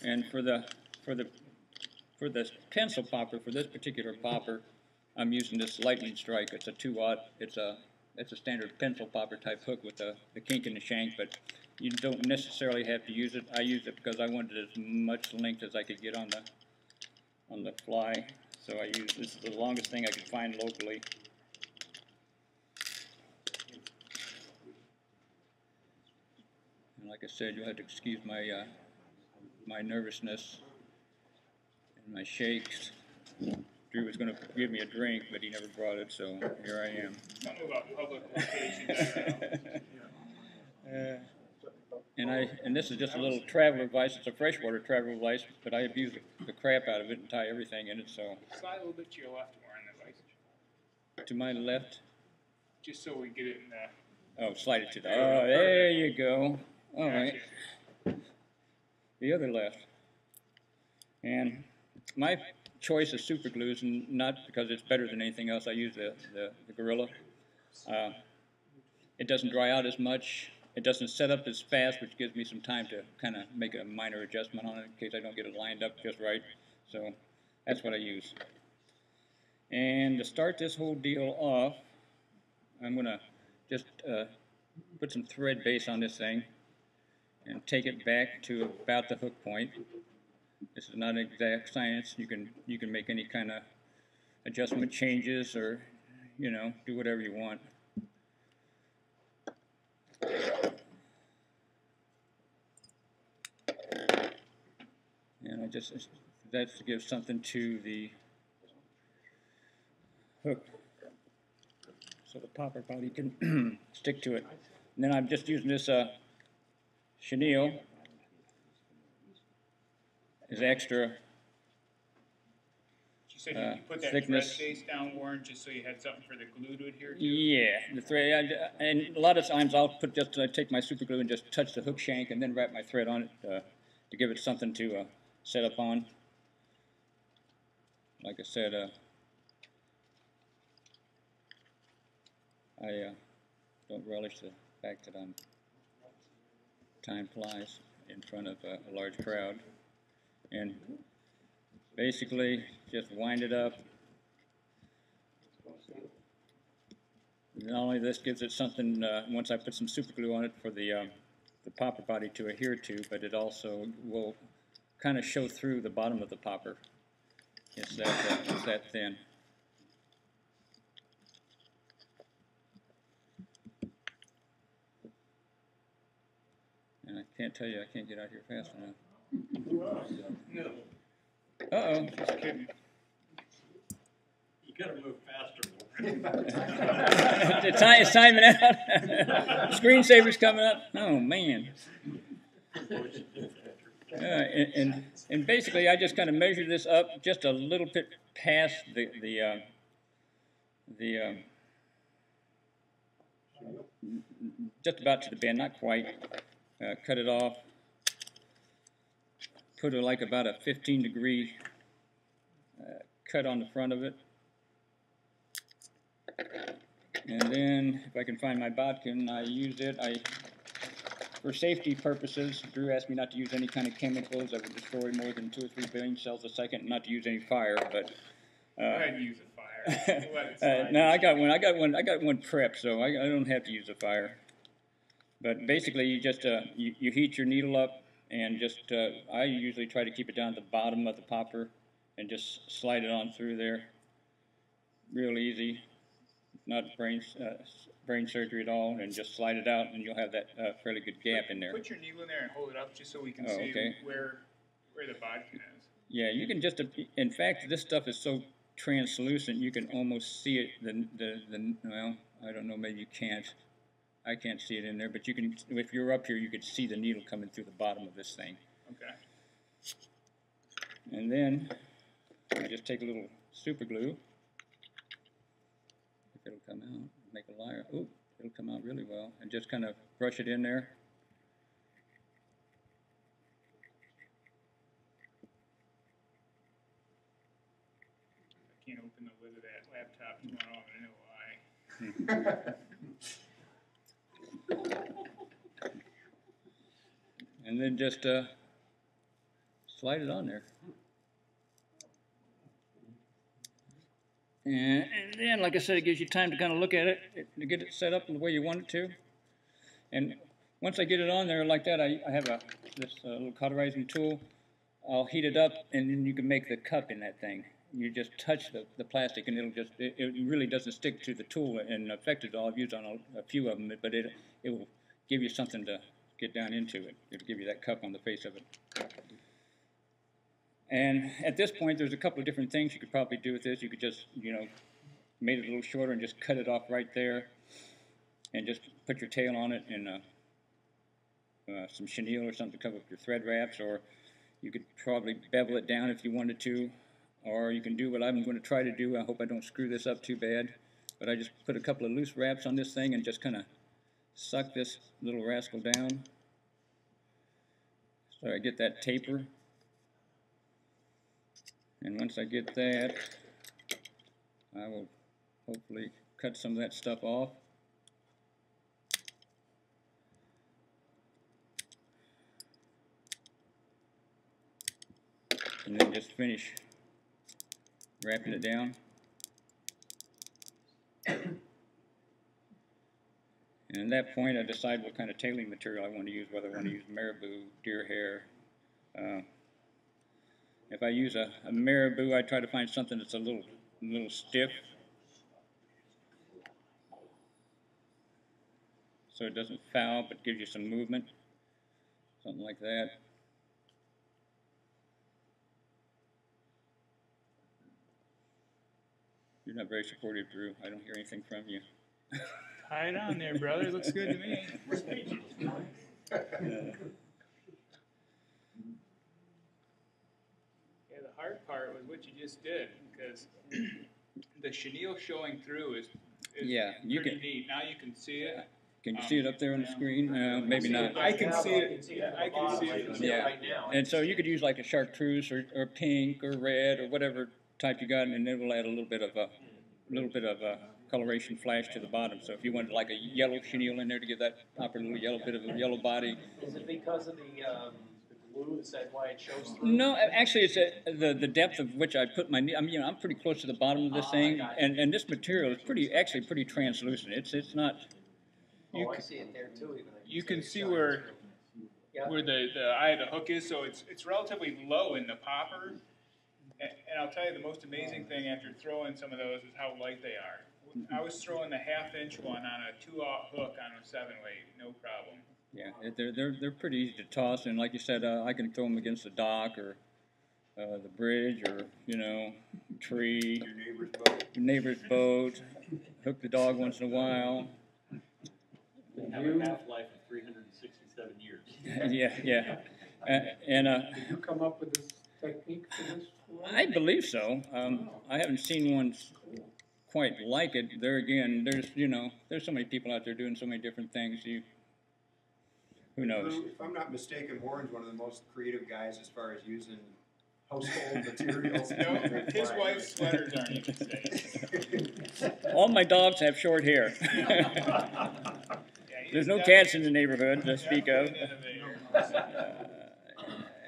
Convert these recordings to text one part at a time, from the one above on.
And for the pencil popper, for this particular popper, I'm using this lightning strike. It's a 2-aught. It's a standard pencil popper type hook with the kink in the shank, but you don't necessarily have to use it. I used it because I wanted as much length as I could get on the fly. So this is the longest thing I could find locally. And like I said, you'll have to excuse my my nervousness and my shakes. Drew was going to give me a drink, but he never brought it, so here I am. Something about public locations. And this is just a little traveler vise. It's a freshwater traveler vise, but I abuse the crap out of it and tie everything in it. So slide a little bit to your left more on that vise. To my left. Just so we get it in the. Oh, slide it to the. Oh, there you go. All right. The other left. And my choice of super glues, and not because it's better than anything else. I use the Gorilla. It doesn't dry out as much. It doesn't set up as fast, which gives me some time to kind of make a minor adjustment on it in case I don't get it lined up just right. So that's what I use. And to start this whole deal off, I'm going to just put some thread base on this thing and take it back to about the hook point. This is not exact science. You can make any kind of adjustment changes, or do whatever you want. And that's to give something to the hook, so the popper body can stick to it. And then I'm just using this chenille as extra. You said you put that thickness. thread base down, Warren, just so you had something for the glue to adhere to? Yeah, the thread. And a lot of times I'll take my super glue and just touch the hook shank and then wrap my thread on it to give it something to set up on. Like I said, I don't relish the fact that time flies in front of a large crowd. And basically just wind it up. Not only this gives it something, once I put some super glue on it for the popper body to adhere to, but it also will kind of show through the bottom of the popper. It's that thin. And I can't tell you, I can't get out here fast enough. No. Uh-oh. Just kidding. You gotta move faster. It's timing out. Screensaver's coming up. Oh, man. And basically, I just kind of measure this up just a little bit past just about to the bend, not quite. Cut it off. Put like about a 15-degree cut on the front of it. And then, if I can find my bodkin, I use it. For safety purposes, Drew asked me not to use any kind of chemicals that would destroy more than 2 or 3 billion cells a second, and not to use any fire. But Go ahead and use a fire. Let it no, I got one prepped, so I don't have to use a fire. But basically, you just you heat your needle up, and just I usually try to keep it down at the bottom of the popper, and just slide it on through there. Real easy, not brain surgery at all, and just slide it out, and you'll have that fairly good gap in there. Put your needle in there and hold it up just so we can see where the bodkin is. Yeah, you can just. In fact, this stuff is so translucent you can almost see it. Well, I don't know. Maybe you can't. I can't see it in there, but you can. If you're up here, you could see the needle coming through the bottom of this thing. Okay. And then I just take a little super glue. If it'll come out, make a layer. Oh, it'll come out really well, and just kind of brush it in there. I can't open the lid of that laptop tomorrow. I know why. And then just slide it on there. And then, like I said, it gives you time to kind of look at it, to get it set up the way you want it to. And once I get it on there like that, I have this little cauterizing tool. I'll heat it up, and then you can make the cup in that thing. You just touch the plastic, and it really doesn't stick to the tool and affect it all. I've used on a few of them, but it will give you something to get down into it. It'll give you that cup on the face of it. And at this point, there's a couple of different things you could probably do with this. You could just, made it a little shorter and just cut it off right there, and just put your tail on it and some chenille or something to cover up your thread wraps, or you could probably bevel it down if you wanted to, or you can do what I'm going to try to do. I hope I don't screw this up too bad, but I just put a couple of loose wraps on this thing and just kind of suck this little rascal down so I get that taper. And once I get that, I will hopefully cut some of that stuff off. And then just finish wrapping it down. And at that point, I decide what kind of tailing material I want to use, whether I want to use marabou, deer hair. If I use a marabou, I try to find something that's a little stiff, so it doesn't foul but gives you some movement, something like that. You're not very supportive, Drew. I don't hear anything from you. Tie it on there, brother. Looks good to me. Yeah, the hard part was what you just did, because the chenille showing through is Yeah, pretty neat. Now you can see it. Can you see it up there on the screen? Maybe not. I can see it. I can see it. Yeah, right now. and so you could use like a chartreuse or pink or red or whatever type you got, and it will add a little bit of coloration flash to the bottom. So if you wanted like a yellow chenille in there to give that upper little yellow bit of a yellow body. Is it because of the glue? Is that why it shows through? No, actually, it's the depth of which I put my. I'm pretty close to the bottom of this thing, and this material is actually pretty translucent. It's not. I see it there too. Even You can see where the eye of the hook is, so it's relatively low in the popper. And I'll tell you, the most amazing thing after throwing some of those is how light they are. I was throwing the 1/2-inch one on a 2/0 hook on a 7-weight, no problem. Yeah, they're pretty easy to toss, and like you said, I can throw them against the dock or the bridge or tree, your neighbor's boat. Hook the dog once in a while. Have a half-life of 367 years. Yeah. Did you come up with this technique for this? I believe so. I haven't seen one quite like it. There again, there's so many people out there doing so many different things. Who knows? If I'm not mistaken, Warren's one of the most creative guys as far as using household materials. No, his wife's sweaters aren't even safe. All my dogs have short hair. There's no cats in the neighborhood to speak of.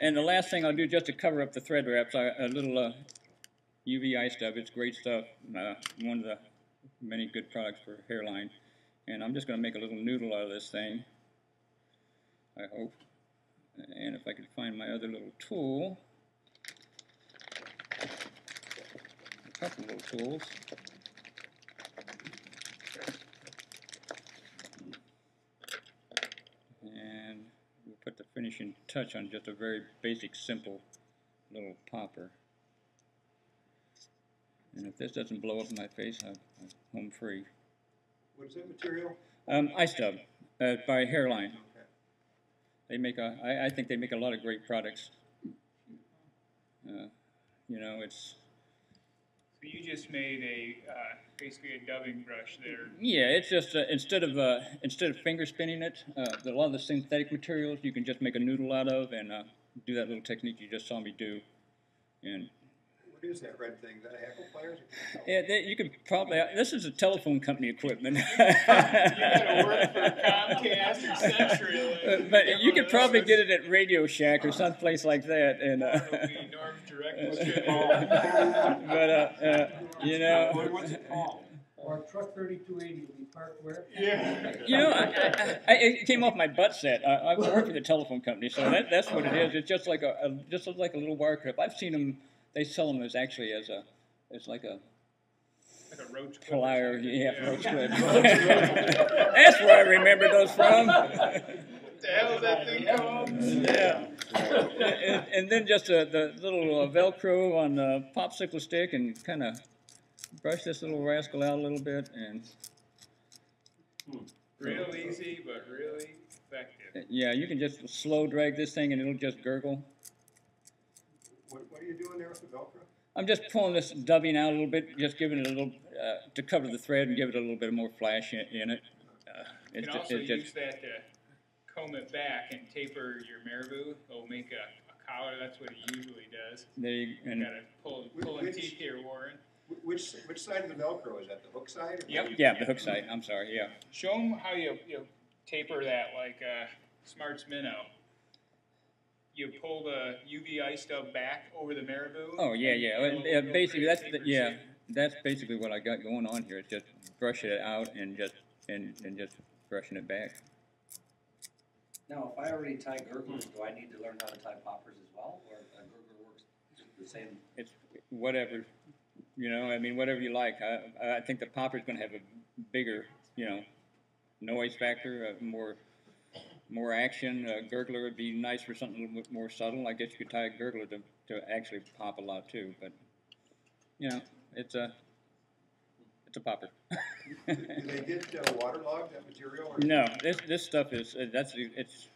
And the last thing I'll do just to cover up the thread wraps, a little UV eye stuff. It's great stuff. One of the many good products for hairline. And I'm just going to make a little noodle out of this thing, I hope. And if I can find my other little tool. A couple little tools. And we'll put the finishing touch on just a very basic, simple little popper. And if this doesn't blow up in my face, I'm home free. What is that material? Eye stub by Hairline. Okay. They make I think they make a lot of great products. It's. So you just made basically a dubbing brush there. Yeah, it's just instead of finger spinning it, a lot of the synthetic materials you can just make a noodle out of and do that little technique you just saw me do. And What is that red thing? Is that a heckle pliers? Yeah, you could probably. This is a telephone company equipment. You gotta work for Comcast or Century. But you could probably get it at Radio Shack or someplace like that. And It'll be Norm's direct you know. What's it called? Or truck 3280 will be parked where? Yeah. You know, it came off my butt set. I work for the telephone company, so that's what it is. It's just like just looks like a little wire clip. I've seen them. They sell them as actually as like a roach clip. plier, yeah, roach clip. That's where I remember those from. What the hell is that thing called? Yeah. And then just the little Velcro on the popsicle stick, and kind of brush this little rascal out a little bit, and Real easy, but really effective. yeah, you can just slow drag this thing, and it'll just gurgle. What are you doing there with the Velcro? I'm just pulling this dubbing out a little bit, just giving it a little to cover the thread and give it a little bit more flash in it. You can also use that to comb it back and taper your marabou. It'll make a collar. That's what he usually does. You gotta pull in teeth here, Warren. Which side of the Velcro is that? The hook side? Yep. Yeah, the hook side. I'm sorry. Yeah. Show them how you taper that like Smart's Minnow. You pull the UV ice stub back over the marabou. Oh yeah. Basically, that's basically what I got going on here. It's just brushing it out and just brushing it back. Now, if I already tie gurglers, do I need to learn how to tie poppers as well, or a gurgler works the same? It's whatever, I mean, whatever you like. I think the popper's going to have a bigger, noise factor, more action. A gurgler would be nice for something a little bit more subtle. I guess you could tie a gurgler to actually pop a lot too, but it's a popper. Do they get waterlogged, that material? Or No, this stuff is it's.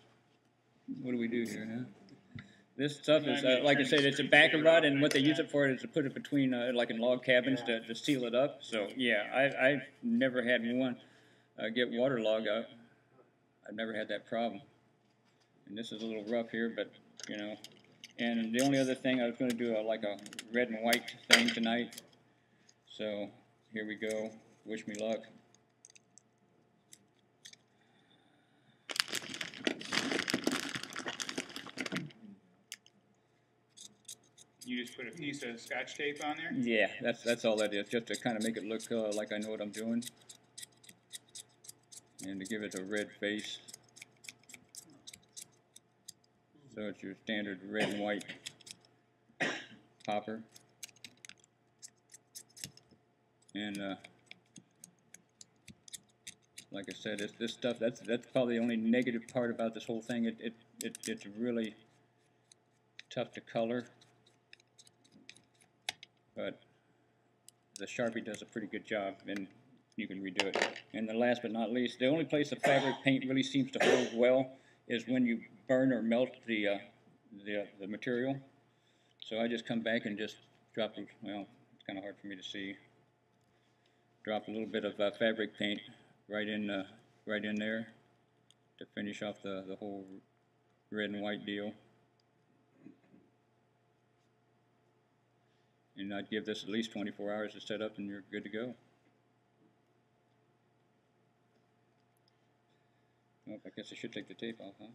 What do we do here? Huh? This stuff is like I said, it's a backer rod, and what they use it for is to put it between like in log cabins to seal it up. So yeah, I've never had one get waterlogged. I've never had that problem. And this is a little rough here, but And the only other thing I was going to do like a red and white thing tonight. So here we go. Wish me luck. You just put a piece of Scotch tape on there? Yeah, that's all that is, just to kind of make it look like I know what I'm doing. And to give it a red face. So it's your standard red and white popper. And like I said, this stuff, that's probably the only negative part about this whole thing. It's really tough to color. But the Sharpie does a pretty good job, and you can redo it. And the last but not least, the only place the fabric paint really seems to hold well is when you burn or melt the material. So I just come back and just drop, well, it's kind of hard for me to see. Drop a little bit of fabric paint right in there to finish off the whole red and white deal. And I'd give this at least 24 hours to set up, and you're good to go. Well, I guess I should take the tape off, huh?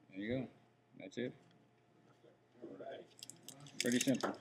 There you go. That's it. Pretty simple.